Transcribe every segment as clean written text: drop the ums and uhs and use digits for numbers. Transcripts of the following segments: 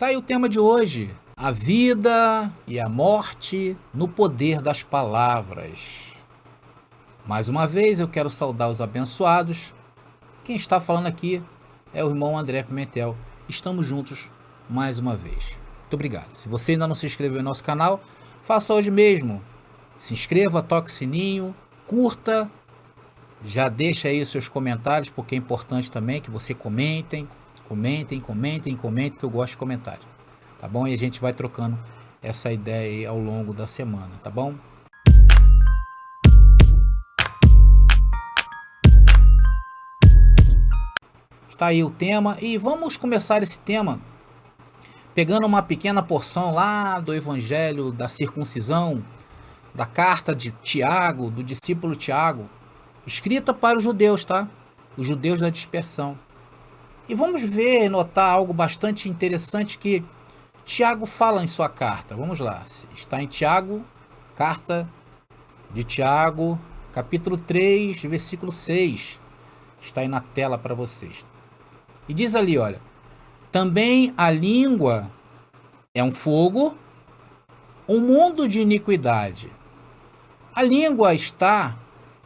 Tá aí o tema de hoje: a vida e a morte no poder das palavras. Mais uma vez eu quero saudar os abençoados. Quem está falando aqui é o irmão André Pimentel. Estamos juntos mais uma vez. Muito obrigado. Se você ainda não se inscreveu no nosso canal, faça hoje mesmo. Se inscreva, toque o sininho, curta, já deixa aí os seus comentários, porque é importante também que você comentem, que eu gosto de comentário, tá bom? E a gente vai trocando essa ideia aí ao longo da semana, tá bom? Está aí o tema e vamos começar esse tema pegando uma pequena porção lá do Evangelho da Circuncisão, da carta de Tiago, do discípulo Tiago, escrita para os judeus, tá? Os judeus da dispersão. E vamos ver, notar algo bastante interessante que Tiago fala em sua carta. Vamos lá, está em Tiago, carta de Tiago, capítulo 3, versículo 6. Está aí na tela para vocês. E diz ali, olha: também a língua é um fogo, um mundo de iniquidade. A língua está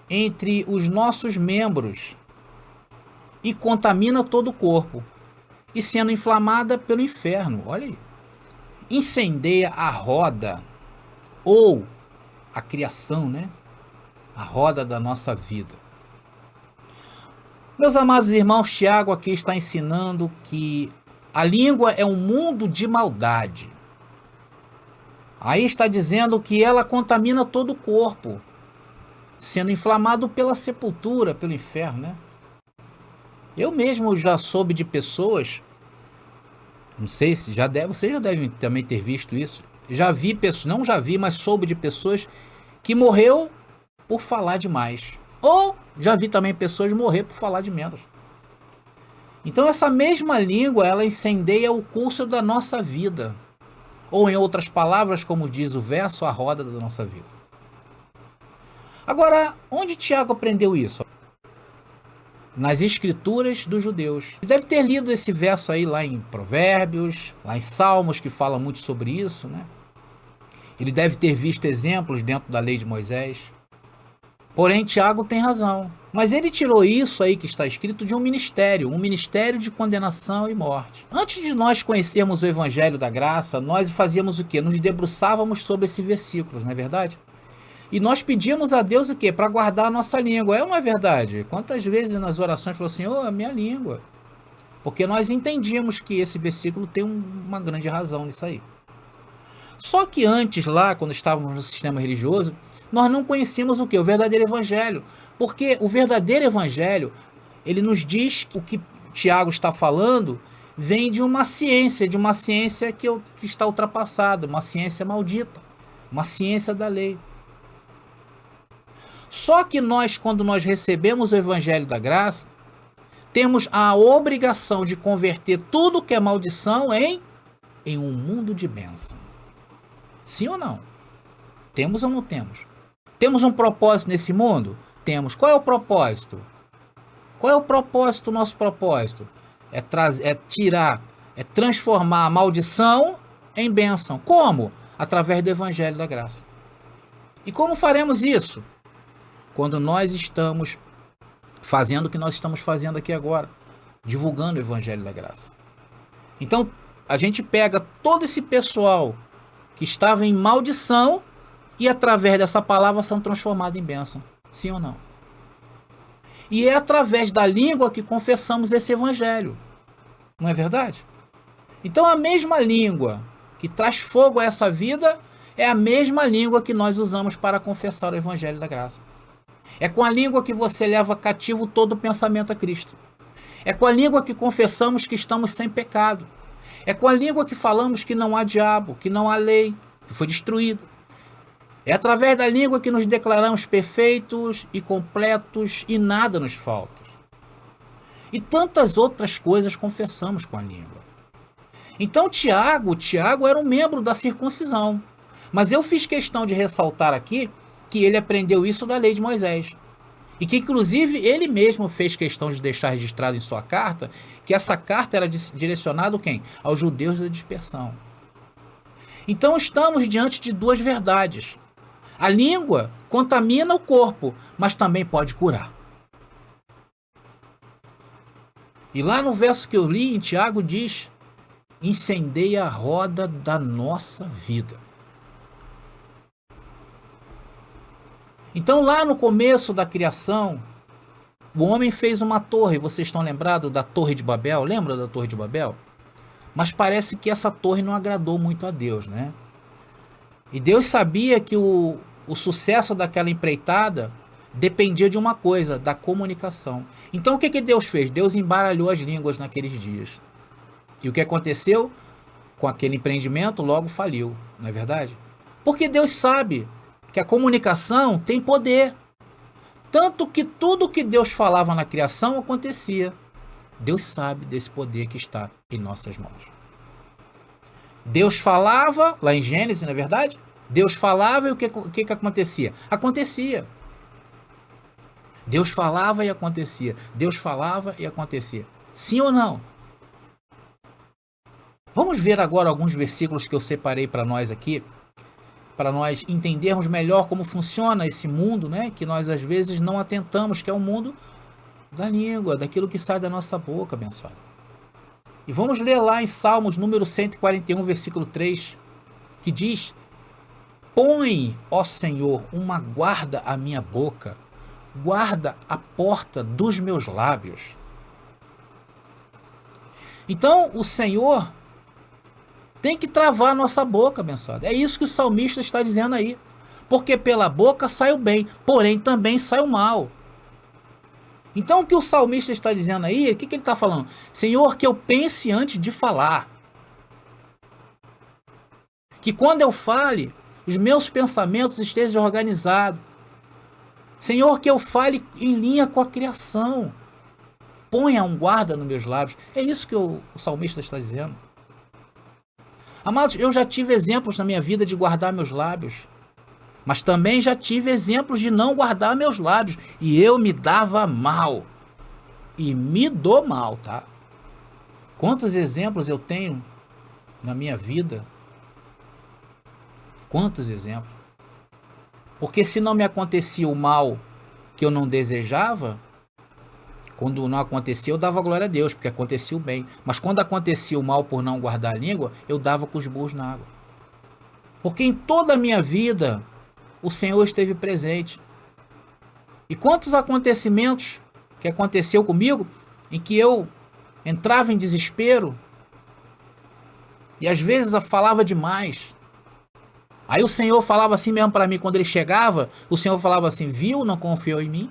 entre os nossos membros e contamina todo o corpo, e sendo inflamada pelo inferno, olha aí, incendeia a roda, ou a criação, né? A roda da nossa vida. Meus amados irmãos, Tiago aqui está ensinando que a língua é um mundo de maldade. Aí está dizendo que ela contamina todo o corpo, sendo inflamado pela sepultura, pelo inferno, né? Eu mesmo já soube de pessoas, não sei se vocês já devem também ter visto isso. Já vi pessoas, não já vi, mas soube de pessoas que morreu por falar demais. Ou já vi também pessoas morrer por falar de menos. Então essa mesma língua, ela incendeia o curso da nossa vida. Ou em outras palavras, como diz o verso, a roda da nossa vida. Agora, onde Tiago aprendeu isso? Nas escrituras dos judeus. Deve ter lido esse verso aí lá em Provérbios, lá em Salmos, que fala muito sobre isso, né? Ele deve ter visto exemplos dentro da lei de Moisés. Porém, Tiago tem razão. Mas ele tirou isso aí que está escrito de um ministério de condenação e morte. Antes de nós conhecermos o Evangelho da Graça, nós fazíamos o quê? Nos debruçávamos sobre esses versículos, não é verdade? E nós pedíamos a Deus o quê? Para guardar a nossa língua. É uma verdade. Quantas vezes nas orações falou assim, a minha língua. Porque nós entendíamos que esse versículo tem uma grande razão nisso aí. Só que antes lá, quando estávamos no sistema religioso, nós não conhecíamos o quê? O verdadeiro evangelho. Porque o verdadeiro evangelho, ele nos diz que o que Tiago está falando vem de uma ciência que está ultrapassada, uma ciência maldita, uma ciência da lei. Só que nós, quando nós recebemos o Evangelho da Graça, temos a obrigação de converter tudo que é maldição em um mundo de bênção. Sim ou não? Temos ou não temos? Temos um propósito nesse mundo? Temos. Qual é o propósito? Qual é o propósito, o nosso propósito? É transformar a maldição em bênção. Como? Através do Evangelho da Graça. E como faremos isso? Quando nós estamos fazendo o que nós estamos fazendo aqui agora, divulgando o Evangelho da Graça. Então, a gente pega todo esse pessoal que estava em maldição e através dessa palavra são transformados em bênção. Sim ou não? E é através da língua que confessamos esse Evangelho. Não é verdade? Então, a mesma língua que traz fogo a essa vida é a mesma língua que nós usamos para confessar o Evangelho da Graça. É com a língua que você leva cativo todo o pensamento a Cristo. É com a língua que confessamos que estamos sem pecado. É com a língua que falamos que não há diabo, que não há lei, que foi destruída. É através da língua que nos declaramos perfeitos e completos e nada nos falta. E tantas outras coisas confessamos com a língua. Então Tiago era um membro da circuncisão. Mas eu fiz questão de ressaltar aqui que ele aprendeu isso da lei de Moisés. E que, inclusive, ele mesmo fez questão de deixar registrado em sua carta que essa carta era direcionada a quem? Aos judeus da dispersão. Então, estamos diante de duas verdades. A língua contamina o corpo, mas também pode curar. E lá no verso que eu li, em Tiago, diz: incendeia a roda da nossa vida. Então, lá no começo da criação, o homem fez uma torre. Vocês estão lembrados da Torre de Babel? Lembra da Torre de Babel? Mas parece que essa torre não agradou muito a Deus, né? E Deus sabia que o sucesso daquela empreitada dependia de uma coisa, da comunicação. Então o que Deus fez? Deus embaralhou as línguas naqueles dias. E o que aconteceu com aquele empreendimento logo faliu, não é verdade? Porque Deus sabe que a comunicação tem poder. Tanto que tudo que Deus falava na criação acontecia. Deus sabe desse poder que está em nossas mãos. Deus falava, lá em Gênesis, não é verdade? Deus falava e o que acontecia? Acontecia. Deus falava e acontecia. Deus falava e acontecia. Sim ou não? Vamos ver agora alguns versículos que eu separei para nós aqui, para nós entendermos melhor como funciona esse mundo, né? Que nós às vezes não atentamos, que é o mundo da língua, daquilo que sai da nossa boca, abençoado. E vamos ler lá em Salmos número 141, versículo 3, que diz: põe, ó Senhor, uma guarda à minha boca, guarda a porta dos meus lábios. Então, o Senhor tem que travar a nossa boca, abençoado. É isso que o salmista está dizendo aí. Porque pela boca sai o bem, porém também sai o mal. Então o que o salmista está dizendo aí, o que ele está falando? Senhor, que eu pense antes de falar. Que quando eu fale, os meus pensamentos estejam organizados. Senhor, que eu fale em linha com a criação. Ponha um guarda nos meus lábios. É isso que o salmista está dizendo. Amados, eu já tive exemplos na minha vida de guardar meus lábios. Mas também já tive exemplos de não guardar meus lábios. E eu me dava mal. E me dou mal, tá? Quantos exemplos eu tenho na minha vida? Quantos exemplos? Porque se não me acontecia o mal que eu não desejava, quando não acontecia, eu dava glória a Deus, porque acontecia o bem. Mas quando acontecia o mal por não guardar a língua, eu dava com os burros na água. Porque em toda a minha vida, o Senhor esteve presente. E quantos acontecimentos que aconteceu comigo, em que eu entrava em desespero, e às vezes eu falava demais. Aí o Senhor falava assim mesmo para mim, quando ele chegava, o Senhor falava assim: viu, não confiou em mim?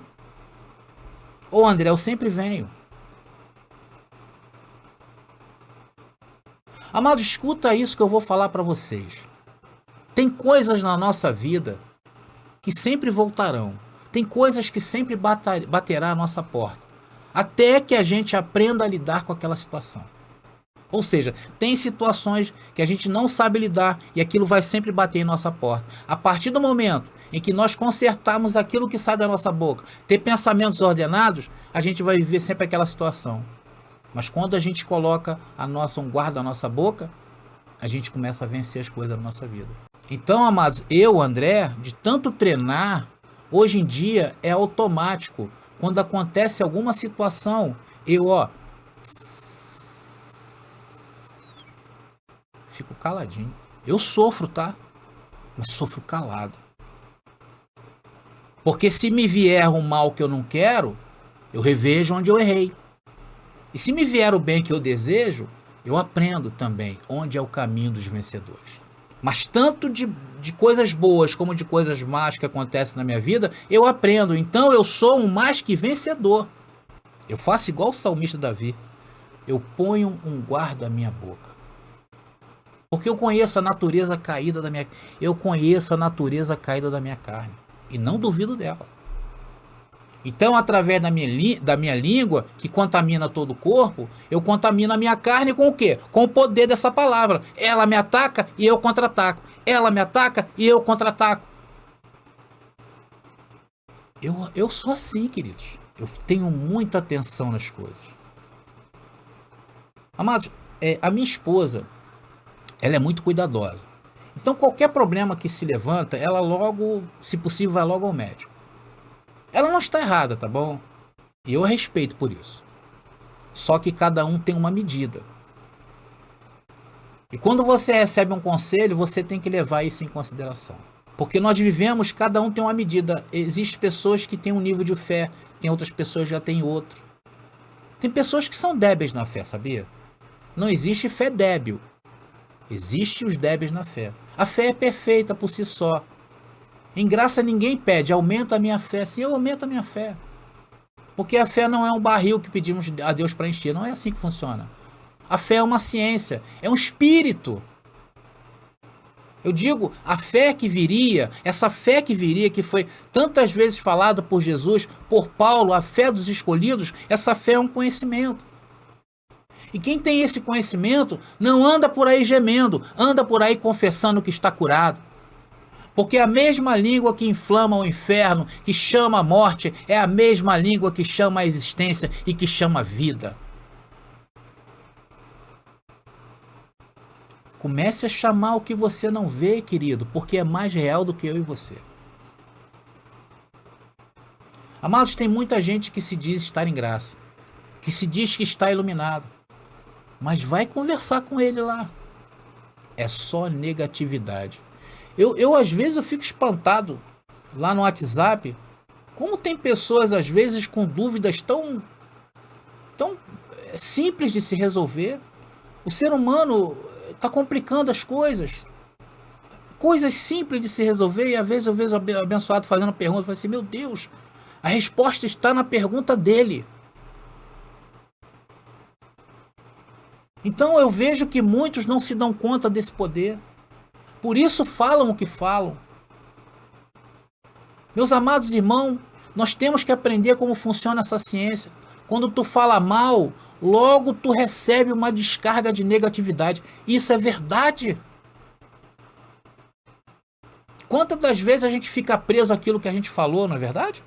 Ô André, eu sempre venho. Amado, escuta isso que eu vou falar para vocês. Tem coisas na nossa vida que sempre voltarão. Tem coisas que sempre baterá a nossa porta. Até que a gente aprenda a lidar com aquela situação. Ou seja, tem situações que a gente não sabe lidar e aquilo vai sempre bater em nossa porta. A partir do momento em que nós consertarmos aquilo que sai da nossa boca, ter pensamentos ordenados, a gente vai viver sempre aquela situação. Mas quando a gente coloca um guarda na nossa boca, a gente começa a vencer as coisas da nossa vida. Então, amados, eu, André, de tanto treinar, hoje em dia é automático. Quando acontece alguma situação, eu, fico caladinho. Eu sofro, tá? Mas sofro calado. Porque se me vier um mal que eu não quero, eu revejo onde eu errei. E se me vier o bem que eu desejo, eu aprendo também onde é o caminho dos vencedores. Mas tanto de coisas boas como de coisas más que acontecem na minha vida, eu aprendo. Então eu sou um mais que vencedor. Eu faço igual o salmista Davi. Eu ponho um guarda à minha boca. Porque eu conheço a natureza caída da minha carne. E não duvido dela. Então, através da minha língua, que contamina todo o corpo, eu contamino a minha carne com o quê? Com o poder dessa palavra. Ela me ataca e eu contra-ataco. Ela me ataca e eu contra-ataco. Eu sou assim, queridos. Eu tenho muita atenção nas coisas. Amados, a minha esposa, ela é muito cuidadosa. Então qualquer problema que se levanta, ela logo, se possível, vai logo ao médico. Ela não está errada, tá bom? E eu a respeito por isso. Só que cada um tem uma medida. E quando você recebe um conselho, você tem que levar isso em consideração. Porque nós vivemos, cada um tem uma medida. Existem pessoas que têm um nível de fé, tem outras pessoas que já têm outro. Tem pessoas que são débeis na fé, sabia? Não existe fé débil. Existem os débeis na fé. A fé é perfeita por si só. Em graça ninguém pede, aumenta a minha fé. Sim, eu aumento a minha fé. Porque a fé não é um barril que pedimos a Deus para encher. Não é assim que funciona. A fé é uma ciência, é um espírito. Eu digo, a fé que viria, essa fé que viria, que foi tantas vezes falada por Jesus, por Paulo, a fé dos escolhidos, essa fé é um conhecimento. E quem tem esse conhecimento não anda por aí gemendo, anda por aí confessando que está curado. Porque a mesma língua que inflama o inferno, que chama a morte, é a mesma língua que chama a existência e que chama a vida. Comece a chamar o que você não vê, querido, porque é mais real do que eu e você. Amados, tem muita gente que se diz estar em graça, que se diz que está iluminado, mas vai conversar com ele lá. É só negatividade. Eu às vezes eu fico espantado lá no WhatsApp, como tem pessoas às vezes com dúvidas tão simples de se resolver. O ser humano está complicando as coisas. Coisas simples de se resolver, e às vezes eu vejo o abençoado fazendo pergunta, eu falo assim, meu Deus, a resposta está na pergunta dele. Então eu vejo que muitos não se dão conta desse poder. Por isso falam o que falam. Meus amados irmãos, nós temos que aprender como funciona essa ciência. Quando tu fala mal, logo tu recebe uma descarga de negatividade. Isso é verdade. Quantas das vezes a gente fica preso àquilo que a gente falou, não é verdade?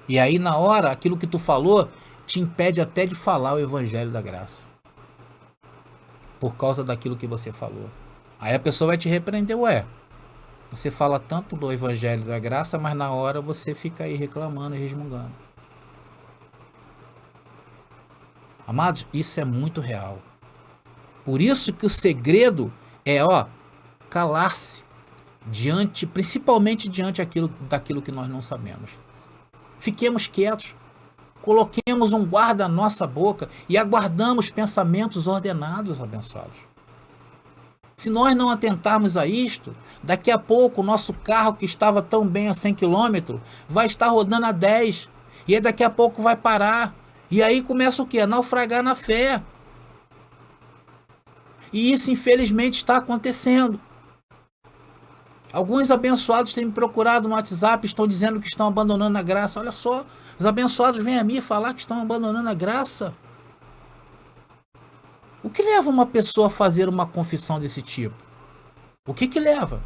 E aí na hora, aquilo que tu falou te impede até de falar o evangelho da graça. Por causa daquilo que você falou. Aí a pessoa vai te repreender, ué. Você fala tanto do evangelho da graça, mas na hora você fica aí reclamando e resmungando. Amados, isso é muito real. Por isso que o segredo é, calar-se diante, principalmente diante daquilo que nós não sabemos. Fiquemos quietos, coloquemos um guarda à nossa boca e aguardamos pensamentos ordenados, abençoados. Se nós não atentarmos a isto, daqui a pouco o nosso carro que estava tão bem a 100 km vai estar rodando a 10 e aí daqui a pouco vai parar. E aí começa o quê? A naufragar na fé. E isso infelizmente está acontecendo. Alguns abençoados têm me procurado no WhatsApp, estão dizendo que estão abandonando a graça. Olha só, os abençoados vêm a mim falar que estão abandonando a graça. O que leva uma pessoa a fazer uma confissão desse tipo? O que leva?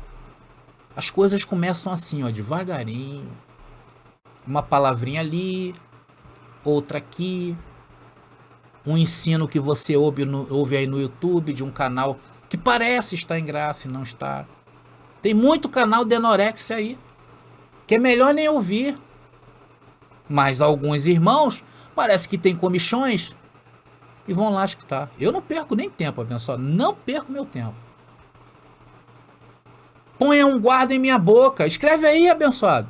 As coisas começam assim, devagarinho. Uma palavrinha ali, outra aqui. Um ensino que você ouve aí no YouTube de um canal que parece estar em graça e não está. Tem muito canal de anorexia aí, que é melhor nem ouvir. Mas alguns irmãos parece que tem comichões e vão lá escutar. Eu não perco nem tempo, abençoado. Não perco meu tempo. Ponha um guarda em minha boca. Escreve aí, abençoado.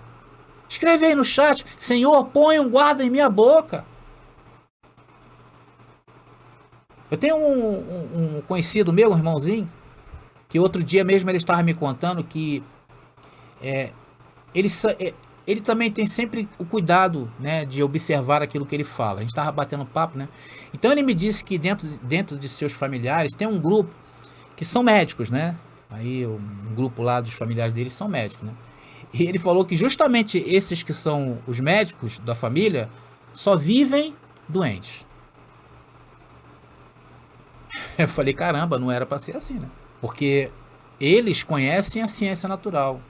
Escreve aí no chat. Senhor, põe um guarda em minha boca. Eu tenho um conhecido meu, um irmãozinho, que outro dia mesmo ele estava me contando que ele também tem sempre o cuidado, né, de observar aquilo que ele fala. A gente estava batendo papo, né? Então ele me disse que dentro de seus familiares tem um grupo que são médicos, né? Aí um grupo lá dos familiares dele são médicos, né? E ele falou que justamente esses que são os médicos da família só vivem doentes. Eu falei, caramba, não era para ser assim, né? Porque eles conhecem a ciência natural.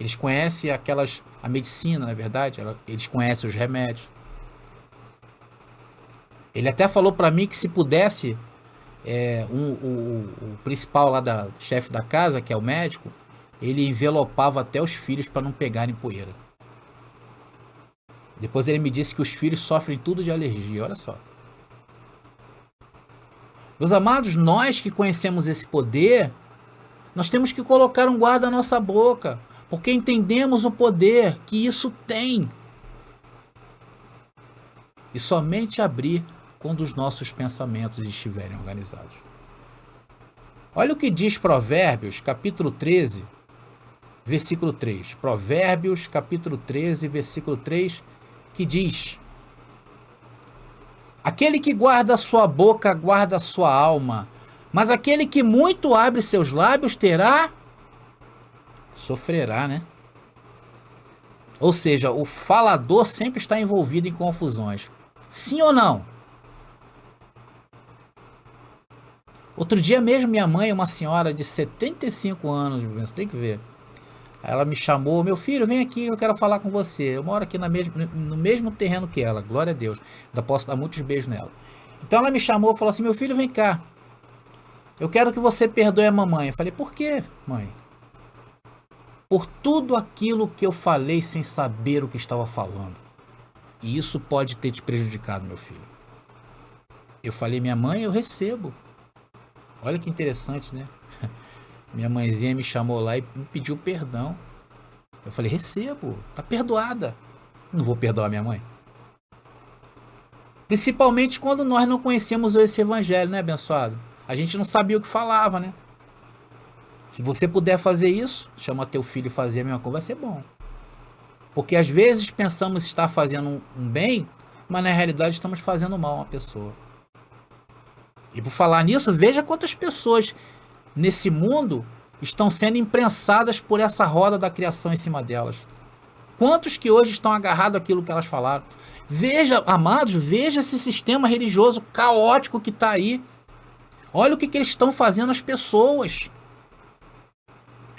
Eles conhecem a medicina, na verdade, eles conhecem os remédios. Ele até falou para mim que se pudesse, o principal lá, chefe da casa, que é o médico, ele envelopava até os filhos para não pegarem poeira. Depois ele me disse que os filhos sofrem tudo de alergia, olha só. Meus amados, nós que conhecemos esse poder, nós temos que colocar um guarda na nossa boca, porque entendemos o poder que isso tem. E somente abrir quando os nossos pensamentos estiverem organizados. Olha o que diz Provérbios, capítulo 13, versículo 3. Provérbios, capítulo 13, versículo 3, que diz: aquele que guarda a sua boca, guarda a sua alma, mas aquele que muito abre seus lábios sofrerá, né? Ou seja, o falador sempre está envolvido em confusões. Sim ou não? Outro dia mesmo, minha mãe, uma senhora de 75 anos, você tem que ver. Ela me chamou: meu filho, vem aqui, eu quero falar com você. Eu moro aqui no mesmo terreno que ela, glória a Deus. Ainda posso dar muitos beijos nela. Então ela me chamou e falou assim: meu filho, vem cá. Eu quero que você perdoe a mamãe. Eu falei: por quê, mãe? Por tudo aquilo que eu falei sem saber o que estava falando. E isso pode ter te prejudicado, meu filho. Eu falei: minha mãe, eu recebo. Olha que interessante, né? Minha mãezinha me chamou lá e me pediu perdão. Eu falei: recebo, tá perdoada. Não vou perdoar minha mãe. Principalmente quando nós não conhecemos esse evangelho, né, abençoado? A gente não sabia o que falava, né? Se você puder fazer isso, chama teu filho e fazer a mesma coisa, vai ser bom. Porque às vezes pensamos estar fazendo um bem, mas na realidade estamos fazendo mal a uma pessoa. E por falar nisso, veja quantas pessoas nesse mundo estão sendo imprensadas por essa roda da criação em cima delas. Quantos que hoje estão agarrados àquilo que elas falaram? Veja, amados, veja esse sistema religioso caótico que está aí. Olha o que eles estão fazendo às pessoas.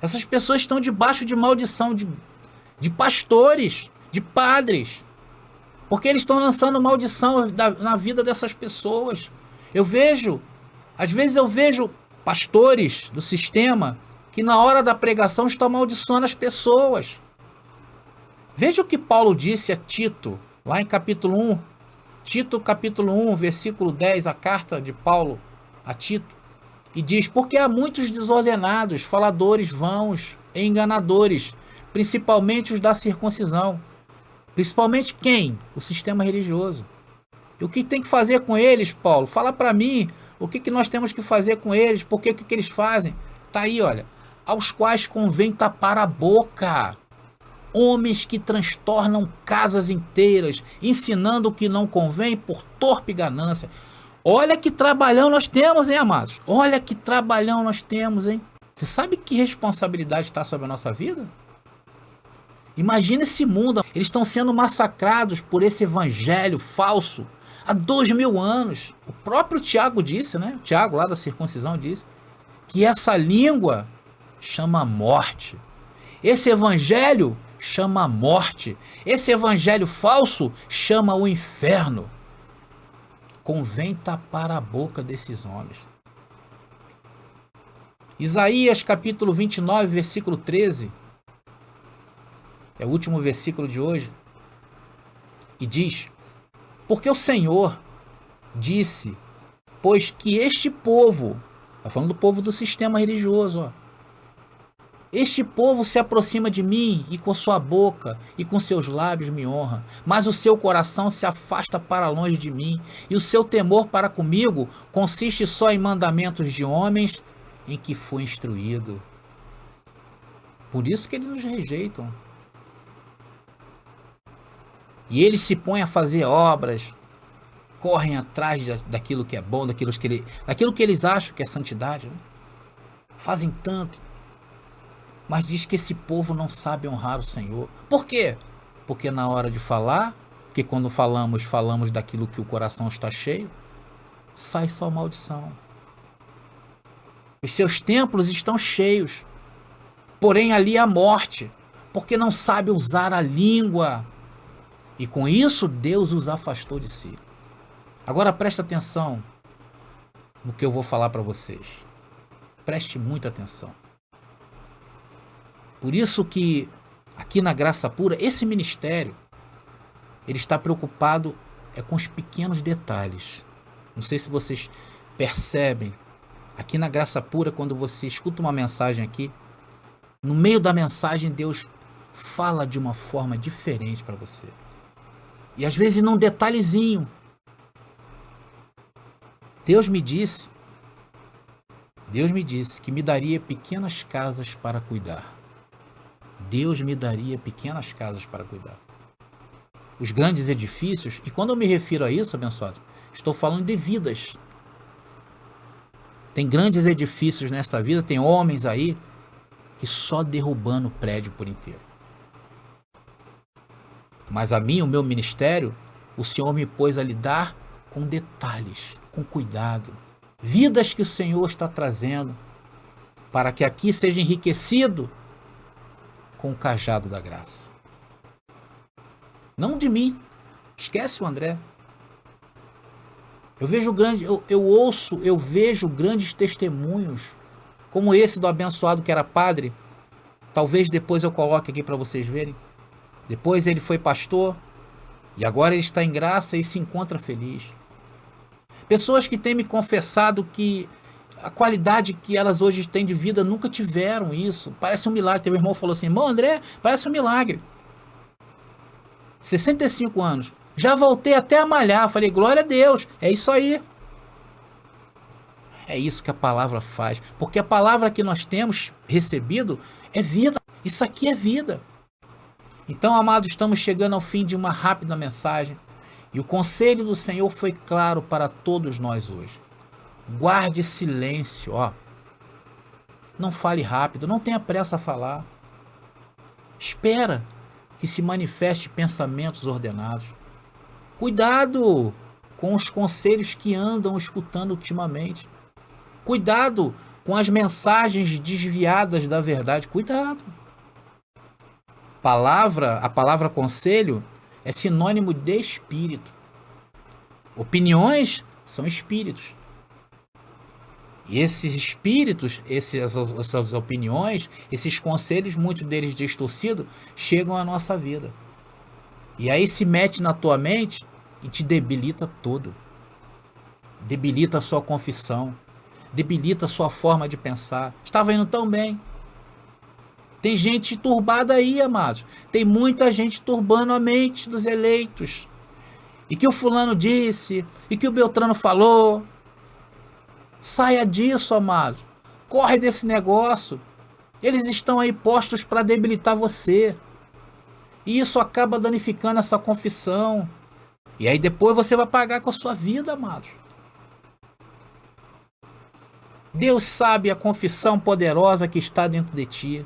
Essas pessoas estão debaixo de maldição de pastores, de padres. Porque eles estão lançando maldição na vida dessas pessoas. Às vezes eu vejo pastores do sistema que na hora da pregação estão amaldiçoando as pessoas. Veja o que Paulo disse a Tito, lá em capítulo 1. Tito capítulo 1, versículo 10, a carta de Paulo a Tito. E diz: porque há muitos desordenados, faladores vãos e enganadores, principalmente os da circuncisão. Principalmente quem? O sistema religioso. E o que tem que fazer com eles, Paulo? Fala para mim o que nós temos que fazer com eles, porque o que eles fazem? Tá aí, olha. Aos quais convém tapar a boca. Homens que transtornam casas inteiras, ensinando o que não convém por torpe ganância. Olha que trabalhão nós temos, hein, amados? Olha que trabalhão nós temos, hein? Você sabe que responsabilidade está sobre a nossa vida? Imagina esse mundo. Eles estão sendo massacrados por esse evangelho falso há 2000 anos. O próprio Tiago disse, né? O Tiago lá da circuncisão disse que essa língua chama a morte. Esse evangelho chama a morte. Esse evangelho falso chama o inferno. Convém tapar a boca desses homens. Isaías capítulo 29, versículo 13. É o último versículo de hoje. E diz: porque o Senhor disse, pois que este povo, está falando do povo do sistema religioso, ó, este povo se aproxima de mim e com sua boca e com seus lábios me honra, mas o seu coração se afasta para longe de mim, e o seu temor para comigo consiste só em mandamentos de homens em que fui instruído. Por isso que eles nos rejeitam. E eles se põem a fazer obras, correm atrás daquilo que é bom, daquilo que eles acham que é santidade, né? Fazem tanto. Mas diz que esse povo não sabe honrar o Senhor. Por quê? Porque na hora de falar, porque quando falamos daquilo que o coração está cheio, sai só maldição. Os seus templos estão cheios, porém ali há morte. porque não sabe usar a língua. E com isso, Deus os afastou de si. Agora presta atenção no que eu vou falar para vocês. Preste muita atenção. Por isso que aqui na Graça Pura, esse ministério, ele está preocupado com os pequenos detalhes. Não sei se vocês percebem. Aqui na Graça Pura, quando você escuta uma mensagem aqui, no meio da mensagem Deus fala de uma forma diferente para você. E às vezes num detalhezinho. Deus me disse que me daria pequenas casas para cuidar. Deus me daria pequenas casas para cuidar. Os grandes edifícios, e quando eu me refiro a isso, abençoado, estou falando de vidas. Tem grandes edifícios nessa vida, tem homens aí que só derrubando o prédio por inteiro. Mas a mim, o meu ministério, o Senhor me pôs a lidar com detalhes, com cuidado. Vidas que o Senhor está trazendo para que aqui seja enriquecido com o cajado da graça. Não de mim. Esquece o André. Eu vejo grandes testemunhos, como esse do abençoado que era padre. Talvez depois eu coloque aqui para vocês verem. Depois ele foi pastor e agora ele está em graça e se encontra feliz. Pessoas que têm me confessado que a qualidade que elas hoje têm de vida nunca tiveram isso. Parece um milagre. Teu irmão falou assim: irmão André, parece um milagre. 65 anos. Já voltei até a malhar. Falei, glória a Deus. É isso aí. É isso que a palavra faz. Porque a palavra que nós temos recebido é vida. Isso aqui é vida. Então, amados, estamos chegando ao fim de uma rápida mensagem. E o conselho do Senhor foi claro para todos nós hoje. Guarde silêncio, ó. Não fale rápido, não tenha pressa a falar. Espera que se manifeste pensamentos ordenados. Cuidado com os conselhos que andam escutando ultimamente. Cuidado com as mensagens desviadas da verdade. Cuidado. A palavra conselho é sinônimo de espírito. Opiniões são espíritos. E esses espíritos, essas opiniões, esses conselhos, muitos deles distorcidos, chegam à nossa vida. E aí se mete na tua mente e te debilita todo. Debilita a sua confissão. Debilita a sua forma de pensar. Estava indo tão bem. Tem gente turbada aí, amados. Tem muita gente turbando a mente dos eleitos. E que o fulano disse, e que o Beltrano falou. Saia disso, amado. Corre desse negócio. Eles estão aí postos para debilitar você. E isso acaba danificando essa confissão. E aí depois você vai pagar com a sua vida, amados. Deus sabe a confissão poderosa que está dentro de ti.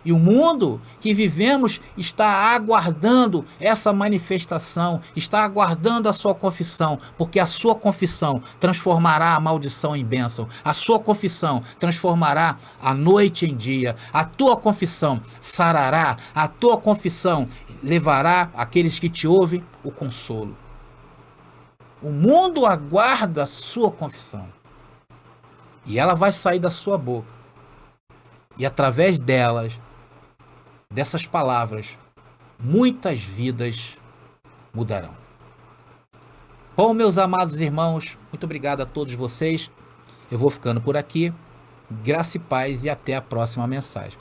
E o mundo que vivemos está aguardando essa manifestação, está aguardando a sua confissão, porque a sua confissão transformará a maldição em bênção, a sua confissão transformará a noite em dia, a tua confissão sarará, a tua confissão levará àqueles que te ouvem o consolo. O mundo aguarda a sua confissão e ela vai sair da sua boca e através dessas palavras, muitas vidas mudarão. Bom, meus amados irmãos, muito obrigado a todos vocês. Eu vou ficando por aqui. Graça e paz e até a próxima mensagem.